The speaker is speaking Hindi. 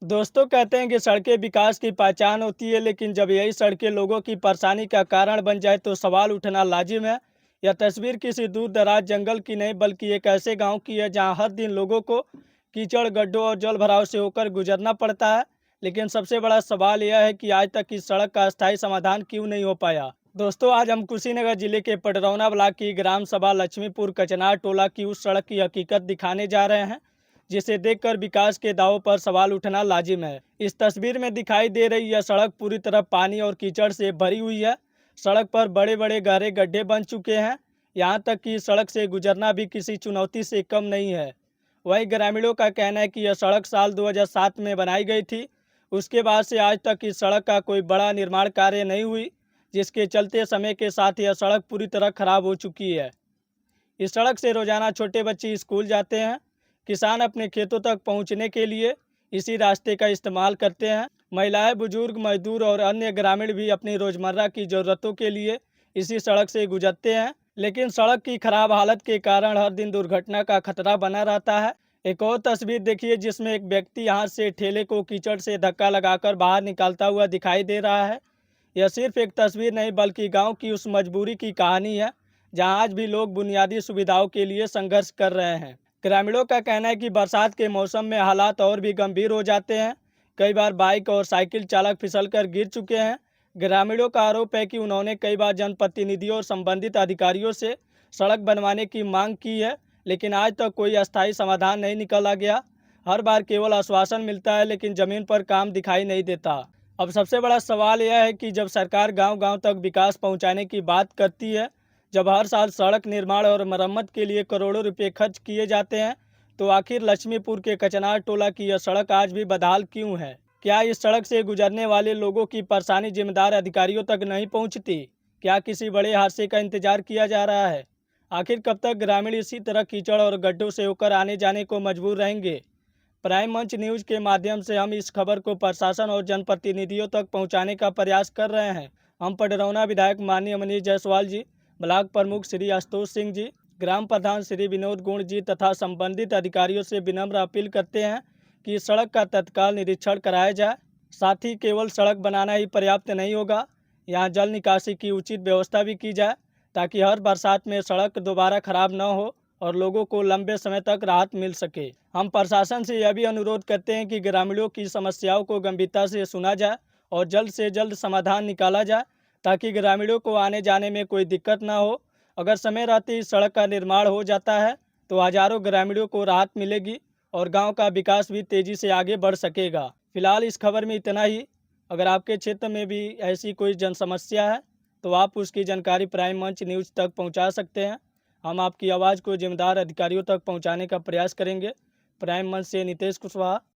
दोस्तों कहते हैं कि सड़कें विकास की पहचान होती है, लेकिन जब यही सड़कें लोगों की परेशानी का कारण बन जाए तो सवाल उठना लाजिम है। यह तस्वीर किसी दूर दराज जंगल की नहीं बल्कि एक ऐसे गांव की है जहां हर दिन लोगों को कीचड़, गड्ढों और जल भराव से होकर गुजरना पड़ता है। लेकिन सबसे बड़ा सवाल यह है कि आज तक इस सड़क का अस्थायी समाधान क्यों नहीं हो पाया। दोस्तों, आज हम कुशीनगर जिले के पडरौना ब्लॉक की ग्राम सभा लक्ष्मीपुर कचनार टोला की उस सड़क की हकीकत दिखाने जा रहे हैं जिसे देखकर विकास के दावों पर सवाल उठना लाजिम है। इस तस्वीर में दिखाई दे रही यह सड़क पूरी तरह पानी और कीचड़ से भरी हुई है। सड़क पर बड़े बड़े गहरे गड्ढे बन चुके हैं। यहाँ तक कि सड़क से गुजरना भी किसी चुनौती से कम नहीं है। वहीं ग्रामीणों का कहना है कि यह सड़क साल 2007 में बनाई गई थी। उसके बाद से आज तक इस सड़क का कोई बड़ा निर्माण कार्य नहीं हुई, जिसके चलते समय के साथ यह सड़क पूरी तरह खराब हो चुकी है। इस सड़क से रोजाना छोटे बच्चे स्कूल जाते हैं। किसान अपने खेतों तक पहुंचने के लिए इसी रास्ते का इस्तेमाल करते हैं। महिलाएं, बुजुर्ग, मजदूर और अन्य ग्रामीण भी अपनी रोजमर्रा की ज़रूरतों के लिए इसी सड़क से गुजरते हैं। लेकिन सड़क की खराब हालत के कारण हर दिन दुर्घटना का खतरा बना रहता है। एक और तस्वीर देखिए जिसमें एक व्यक्ति यहाँ से ठेले को कीचड़ से धक्का लगाकर बाहर निकालता हुआ दिखाई दे रहा है। यह सिर्फ एक तस्वीर नहीं बल्कि गांव की उस मजबूरी की कहानी है जहां आज भी लोग बुनियादी सुविधाओं के लिए संघर्ष कर रहे हैं। ग्रामीणों का कहना है कि बरसात के मौसम में हालात और भी गंभीर हो जाते हैं। कई बार बाइक और साइकिल चालक फिसलकर गिर चुके हैं। ग्रामीणों का आरोप है कि उन्होंने कई बार जनप्रतिनिधियों और संबंधित अधिकारियों से सड़क बनवाने की मांग की है, लेकिन आज तक कोई अस्थायी समाधान नहीं निकला गया। हर बार केवल आश्वासन मिलता है, लेकिन ज़मीन पर काम दिखाई नहीं देता। अब सबसे बड़ा सवाल यह है कि जब सरकार गांव-गांव तक विकास पहुंचाने की बात करती है, जब हर साल सड़क निर्माण और मरम्मत के लिए करोड़ों रुपए खर्च किए जाते हैं, तो आखिर लक्ष्मीपुर के कचनार टोला की यह सड़क आज भी बदहाल क्यों है? क्या इस सड़क से गुजरने वाले लोगों की परेशानी जिम्मेदार अधिकारियों तक नहीं पहुंचती? क्या किसी बड़े हादसे का इंतजार किया जा रहा है? आखिर कब तक ग्रामीण इसी तरह कीचड़ और गड्ढों से होकर आने जाने को मजबूर रहेंगे? प्राइम मंच न्यूज़ के माध्यम से हम इस खबर को प्रशासन और जनप्रतिनिधियों तक पहुंचाने का प्रयास कर रहे हैं। हम पडरौना विधायक माननीय मनीष जायसवाल जी, ब्लॉक प्रमुख श्री आशुतोष सिंह जी, ग्राम प्रधान श्री विनोद गुण जी तथा संबंधित अधिकारियों से विनम्र अपील करते हैं कि इस सड़क का तत्काल निरीक्षण कराया जाए। साथ ही केवल सड़क बनाना ही पर्याप्त नहीं होगा, यहाँ जल निकासी की उचित व्यवस्था भी की जाए ताकि हर बरसात में सड़क दोबारा खराब न हो और लोगों को लंबे समय तक राहत मिल सके। हम प्रशासन से यह भी अनुरोध करते हैं कि ग्रामीणों की समस्याओं को गंभीरता से सुना जाए और जल्द से जल्द समाधान निकाला जाए ताकि ग्रामीणों को आने जाने में कोई दिक्कत ना हो। अगर समय रहते इस सड़क का निर्माण हो जाता है तो हजारों ग्रामीणों को राहत मिलेगी और गांव का विकास भी तेजी से आगे बढ़ सकेगा। फिलहाल इस खबर में इतना ही। अगर आपके क्षेत्र में भी ऐसी कोई जन समस्या है तो आप उसकी जानकारी प्राइम मंच न्यूज़ तक पहुंचा सकते हैं। हम आपकी आवाज़ को जिम्मेदार अधिकारियों तक पहुंचाने का प्रयास करेंगे। प्राइम मंच से नितेश कुशवाहा।